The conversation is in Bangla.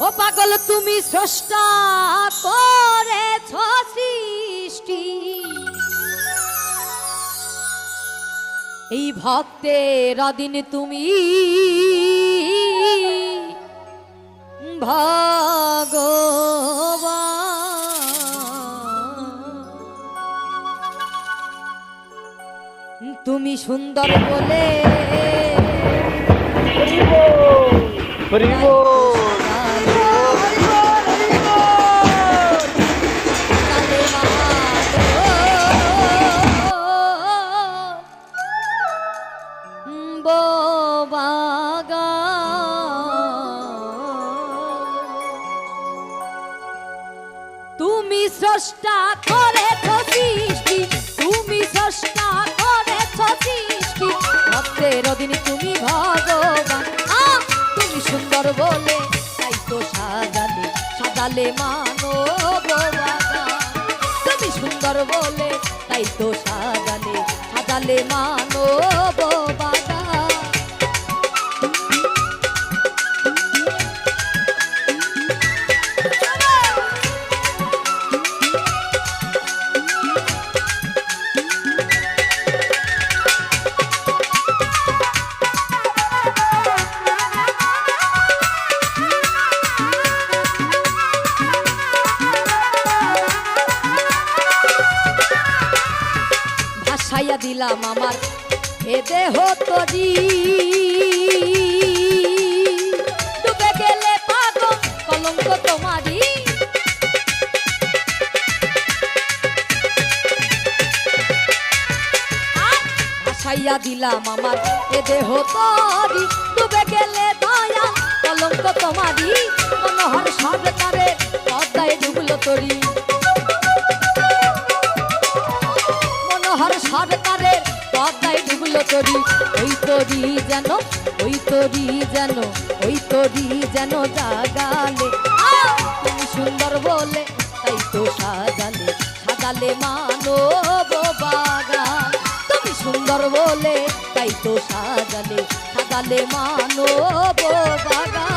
ও পাগল তুমি স্রষ্টা করেছ সৃষ্টি, এই ভক্তের অধীন তুমি ভগবান। তুমি সুন্দর বলে তুমি স্রষ্টা করেছ সৃষ্টি, তুমি স্রষ্টা করেছ সৃষ্টি, ভক্তের অধীন তুমি ভগবান। তুমি সুন্দর বলে তাই তো সাজালে সাজালে মানব বাগান। তুমি সুন্দর বলে তাই তো সাজালে সাজালে মানব বাগান। ভাসাইয়া দিলাম আমার এ দেহ তরি, ডুবে গেলে পাগল কলঙ্ক তোমারি। ভাসাইয়া দিলাম আমার এ দেহ তরি, ডুবে গেলে দয়া কলঙ্ক তোমারি। মনোহর সরকারে পদ্মায় ডুবলো তরি, সরকারের পদ্মায় ডুবলো তরি। ওই তরি যেন ওই তরি যেন ওই তরি যেন জাগালে। তুমি সুন্দর বলে তাই তো সাজালে সাজালে মানব বাগান। তুমি সুন্দর বলে তাই তো সাজালে সাজালে মানব বাগান।